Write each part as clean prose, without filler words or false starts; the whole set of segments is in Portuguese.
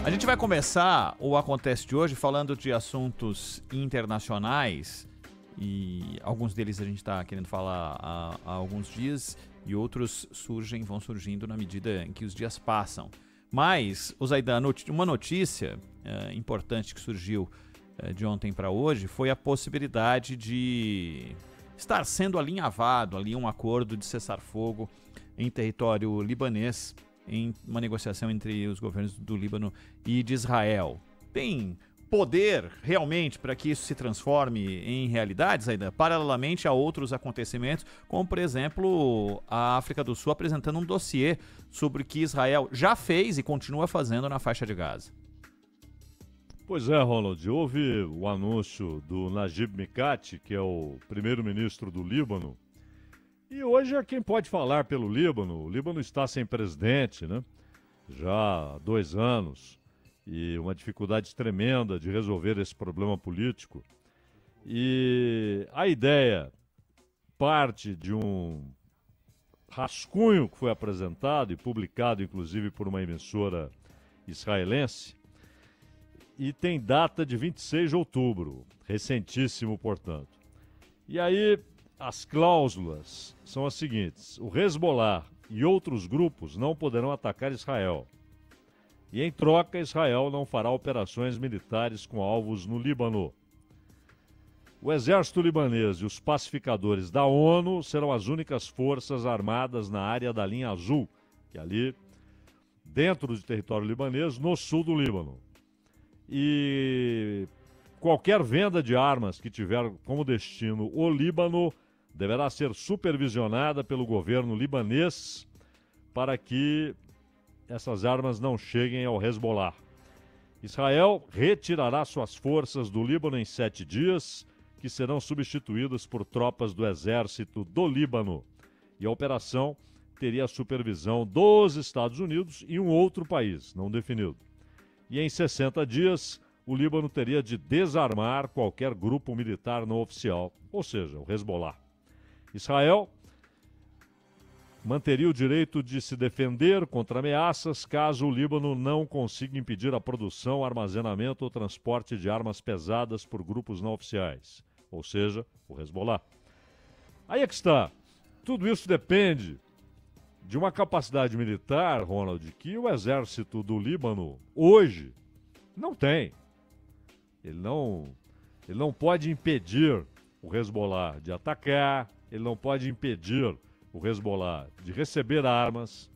A gente vai começar o Acontece de hoje falando de assuntos internacionais e alguns deles a gente está querendo falar há alguns dias e outros vão surgindo na medida em que os dias passam. Mas, Zaidan, uma notícia importante que surgiu de ontem para hoje foi a possibilidade de estar sendo alinhavado ali um acordo de cessar-fogo em território libanês, em uma negociação entre os governos do Líbano e de Israel. Tem poder realmente para que isso se transforme em realidade, Zaidan, paralelamente a outros acontecimentos, como por exemplo a África do Sul apresentando um dossiê sobre o que Israel já fez e continua fazendo na faixa de Gaza. Pois é, Ronald, houve o anúncio do Najib Mikati, que é o primeiro-ministro do Líbano, e hoje é quem pode falar pelo Líbano. O Líbano está sem presidente, né? Já há 2 anos, e uma dificuldade tremenda de resolver esse problema político. E a ideia parte de um rascunho que foi apresentado e publicado, inclusive, por uma emissora israelense, e tem data de 26 de outubro, recentíssimo, portanto. E aí, as cláusulas são as seguintes: o Hezbollah e outros grupos não poderão atacar Israel. E, em troca, Israel não fará operações militares com alvos no Líbano. O exército libanês e os pacificadores da ONU serão as únicas forças armadas na área da linha azul, que é ali, dentro do território libanês, no sul do Líbano. E qualquer venda de armas que tiver como destino o Líbano deverá ser supervisionada pelo governo libanês para que essas armas não cheguem ao Hezbollah. Israel retirará suas forças do Líbano em 7 dias, que serão substituídas por tropas do exército do Líbano. E a operação teria a supervisão dos Estados Unidos e um outro país, não definido. E em 60 dias, o Líbano teria de desarmar qualquer grupo militar não oficial, ou seja, o Hezbollah. Israel manteria o direito de se defender contra ameaças caso o Líbano não consiga impedir a produção, armazenamento ou transporte de armas pesadas por grupos não oficiais, ou seja, o Hezbollah. Aí é que está. Tudo isso depende de uma capacidade militar, Ronald, que o exército do Líbano hoje não tem. Ele não pode impedir o Hezbollah de atacar, ele não pode impedir o Hezbollah de receber armas,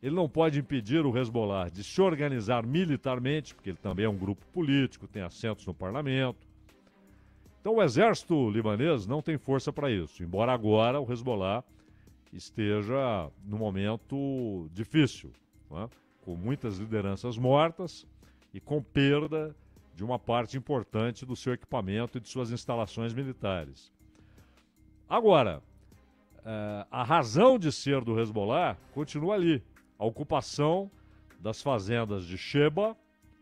ele não pode impedir o Hezbollah de se organizar militarmente, porque ele também é um grupo político, tem assentos no parlamento. Então o exército libanês não tem força para isso, embora agora o Hezbollah esteja num momento difícil, né? Com muitas lideranças mortas e com perda de uma parte importante do seu equipamento e de suas instalações militares. Agora, a razão de ser do Hezbollah continua ali, a ocupação das fazendas de Sheba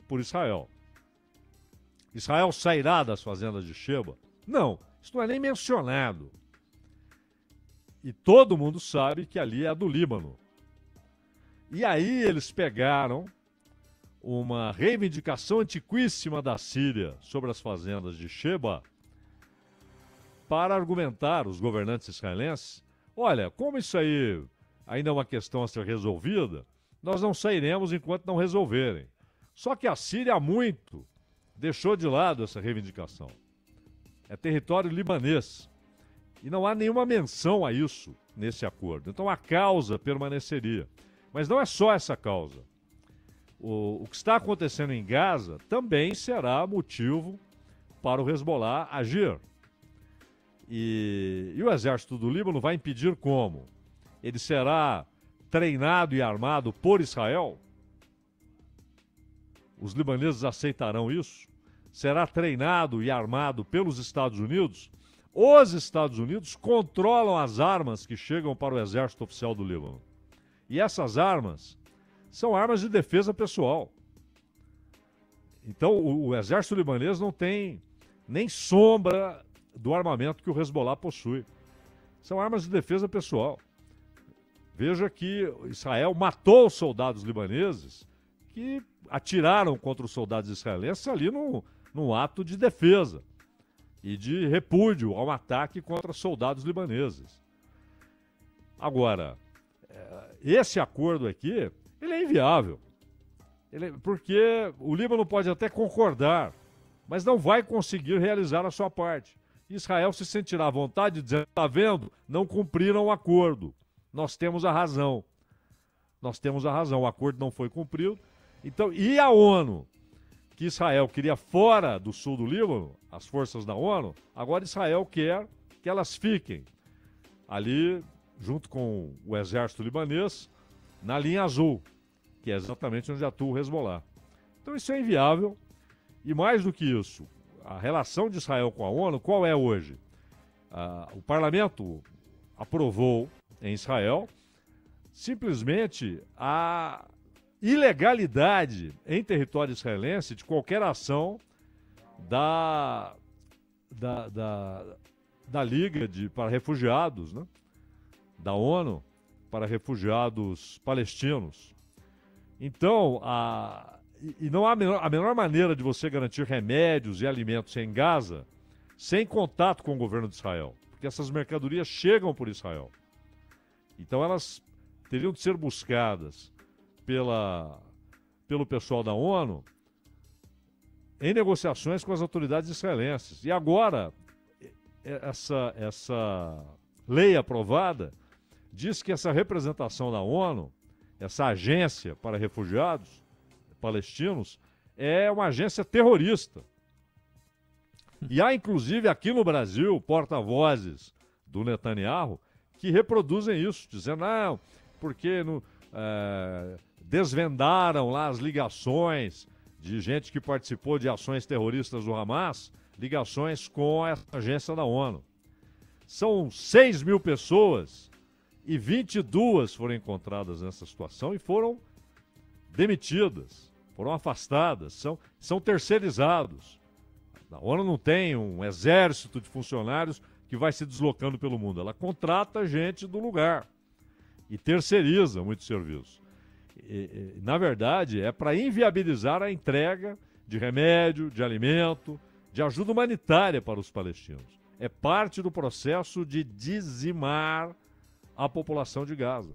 por Israel. Israel sairá das fazendas de Sheba? Não, isso não é nem mencionado. E todo mundo sabe que ali é do Líbano. E aí eles pegaram uma reivindicação antiquíssima da Síria sobre as fazendas de Sheba para argumentar, os governantes israelenses, olha, como isso aí ainda é uma questão a ser resolvida, nós não sairemos enquanto não resolverem. Só que a Síria há muito deixou de lado essa reivindicação. É território libanês. E não há nenhuma menção a isso nesse acordo. Então a causa permaneceria. Mas não é só essa causa. O que está acontecendo em Gaza também será motivo para o Hezbollah agir. E o exército do Líbano vai impedir como? Ele será treinado e armado por Israel? Os libaneses aceitarão isso? Será treinado e armado pelos Estados Unidos? Os Estados Unidos controlam as armas que chegam para o exército oficial do Líbano. E essas armas são armas de defesa pessoal. Então o exército libanês não tem nem sombra do armamento que o Hezbollah possui. São armas de defesa pessoal. Veja que Israel matou soldados libaneses que atiraram contra os soldados israelenses ali num ato de defesa e de repúdio ao ataque contra soldados libaneses. Agora, esse acordo aqui, ele é inviável. Porque o Líbano pode até concordar, mas não vai conseguir realizar a sua parte. Israel se sentirá à vontade dizendo, está vendo, não cumpriram o acordo. Nós temos a razão. Nós temos a razão, o acordo não foi cumprido. Então, e a ONU, que Israel queria fora do sul do Líbano, as forças da ONU, agora Israel quer que elas fiquem ali, junto com o exército libanês, na linha azul, que é exatamente onde atua o Hezbollah. Então isso é inviável. E mais do que isso, a relação de Israel com a ONU, qual é hoje? O parlamento aprovou em Israel simplesmente a ilegalidade em território israelense de qualquer ação da Liga para Refugiados, né? Da ONU para refugiados palestinos. Então, não há a menor maneira de você garantir remédios e alimentos em Gaza sem contato com o governo de Israel, porque essas mercadorias chegam por Israel. Então, elas teriam de ser buscadas pelo pessoal da ONU em negociações com as autoridades israelenses. E agora, essa lei aprovada diz que essa representação da ONU, essa agência para refugiados palestinos, é uma agência terrorista. E há, inclusive, aqui no Brasil, porta-vozes do Netanyahu que reproduzem isso, dizendo, não, porque desvendaram lá as ligações de gente que participou de ações terroristas do Hamas, ligações com essa agência da ONU. São 6 mil pessoas e 22 foram encontradas nessa situação e foram demitidas, foram afastadas, são terceirizados. A ONU não tem um exército de funcionários que vai se deslocando pelo mundo. Ela contrata gente do lugar e terceiriza muitos serviços. Na verdade, é para inviabilizar a entrega de remédio, de alimento, de ajuda humanitária para os palestinos. É parte do processo de dizimar a população de Gaza.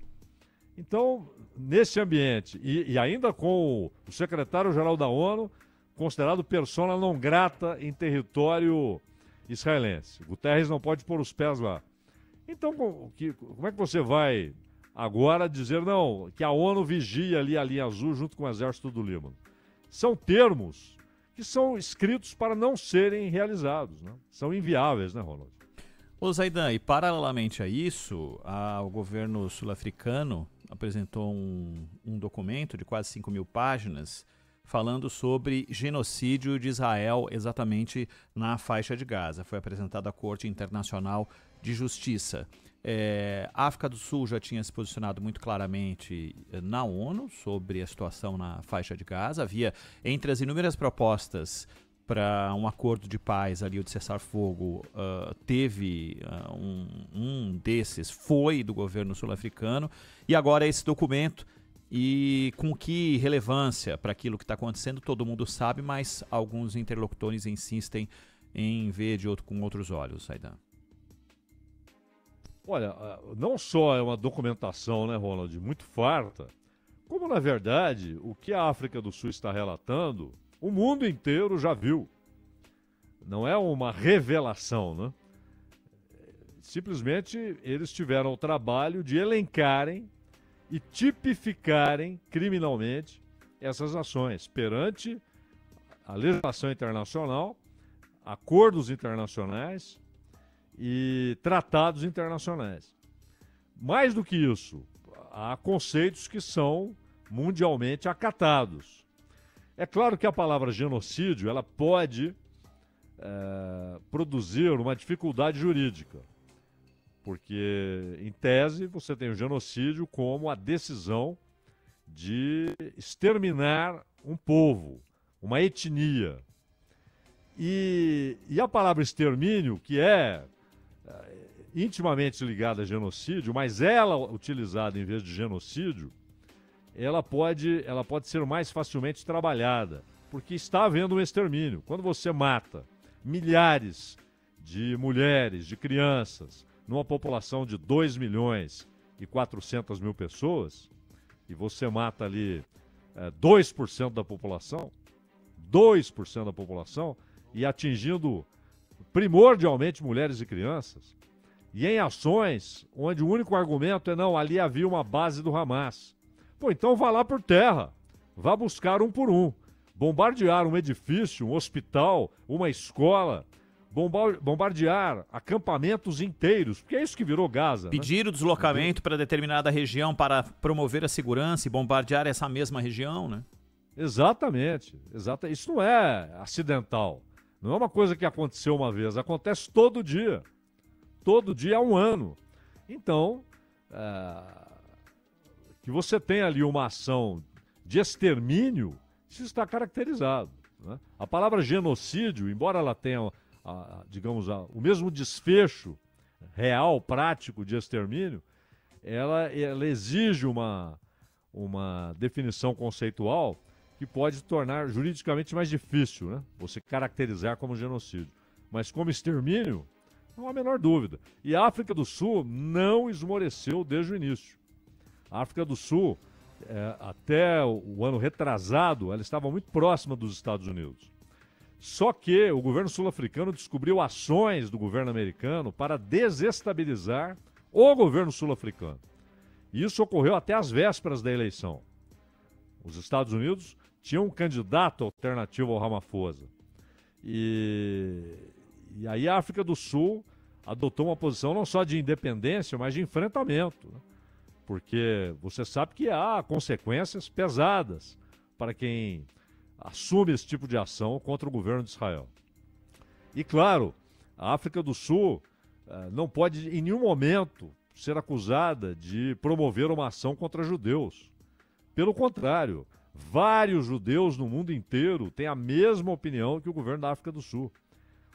Então, nesse ambiente, e ainda com o secretário-geral da ONU, considerado persona non grata em território israelense. Guterres não pode pôr os pés lá. Então, como é que você vai agora dizer, não, que a ONU vigia ali a linha azul junto com o exército do Líbano? São termos que são escritos para não serem realizados, né? São inviáveis, né, Ronald? Ô Zaidan, e paralelamente a isso, o governo sul-africano apresentou um documento de quase 5 mil páginas falando sobre genocídio de Israel exatamente na faixa de Gaza. Foi apresentado à Corte Internacional de Justiça. A África do Sul já tinha se posicionado muito claramente na ONU sobre a situação na faixa de Gaza. Havia, entre as inúmeras propostas para um acordo de paz ali, o de cessar-fogo, teve um desses, foi do governo sul-africano, e agora esse documento, e com que relevância para aquilo que está acontecendo, todo mundo sabe, mas alguns interlocutores insistem em ver com outros olhos, Zaidan. Olha, não só é uma documentação, né, Ronald, muito farta, como, na verdade, o que a África do Sul está relatando, o mundo inteiro já viu. Não é uma revelação, né? Simplesmente eles tiveram o trabalho de elencarem e tipificarem criminalmente essas ações perante a legislação internacional, acordos internacionais e tratados internacionais. Mais do que isso, há conceitos que são mundialmente acatados. É claro que a palavra genocídio ela pode produzir uma dificuldade jurídica, porque, em tese, você tem o genocídio como a decisão de exterminar um povo, uma etnia. E a palavra extermínio, que é intimamente ligada a genocídio, mas ela utilizada em vez de genocídio, ela pode ser mais facilmente trabalhada, porque está havendo um extermínio. Quando você mata milhares de mulheres, de crianças, numa população de 2.400.000 pessoas, e você mata ali 2% da população, 2% da população, e atingindo primordialmente mulheres e crianças, e em ações onde o único argumento é não, ali havia uma base do Hamas. Pô, então vá lá por terra, vá buscar um por um. Bombardear um edifício, um hospital, uma escola, bombardear acampamentos inteiros, porque é isso que virou Gaza. Pedir o deslocamento para determinada região para promover a segurança e bombardear essa mesma região, né? Exatamente. Isso não é acidental. Não é uma coisa que aconteceu uma vez, acontece todo dia. Todo dia há um ano. Então, que você tem ali uma ação de extermínio, isso está caracterizado, né? A palavra genocídio, embora ela tenha, digamos, o mesmo desfecho real, prático de extermínio, ela exige uma definição conceitual que pode tornar juridicamente mais difícil, né? Você caracterizar como genocídio. Mas como extermínio, não há a menor dúvida. E a África do Sul não esmoreceu desde o início. A África do Sul, até o ano retrasado, ela estava muito próxima dos Estados Unidos. Só que o governo sul-africano descobriu ações do governo americano para desestabilizar o governo sul-africano. Isso ocorreu até às vésperas da eleição. Os Estados Unidos tinham um candidato alternativo ao Ramaphosa. E aí a África do Sul adotou uma posição não só de independência, mas de enfrentamento, né? Porque você sabe que há consequências pesadas para quem assume esse tipo de ação contra o governo de Israel. E claro, a África do Sul não pode em nenhum momento ser acusada de promover uma ação contra judeus. Pelo contrário, vários judeus no mundo inteiro têm a mesma opinião que o governo da África do Sul.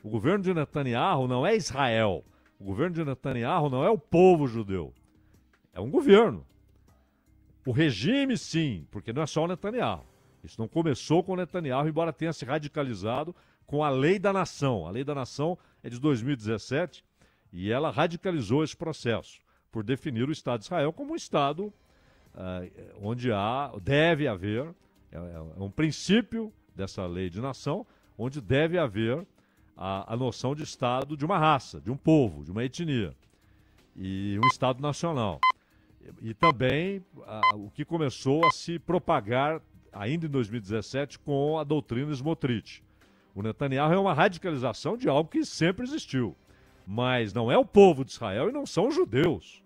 O governo de Netanyahu não é Israel. O governo de Netanyahu não é o povo judeu. É um governo. O regime, sim, porque não é só o Netanyahu. Isso não começou com o Netanyahu, embora tenha se radicalizado com a Lei da Nação. A Lei da Nação é de 2017 e ela radicalizou esse processo por definir o Estado de Israel como um Estado onde deve haver, é um princípio dessa lei de nação, onde deve haver a noção de Estado de uma raça, de um povo, de uma etnia, e um Estado nacional. E também o que começou a se propagar ainda em 2017 com a doutrina Smotrich. O Netanyahu é uma radicalização de algo que sempre existiu, mas não é o povo de Israel e não são os judeus.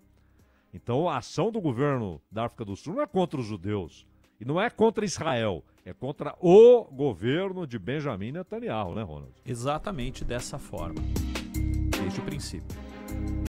Então a ação do governo da África do Sul não é contra os judeus e não é contra Israel, é contra o governo de Benjamin Netanyahu, né, Ronald? Exatamente dessa forma, desde o princípio.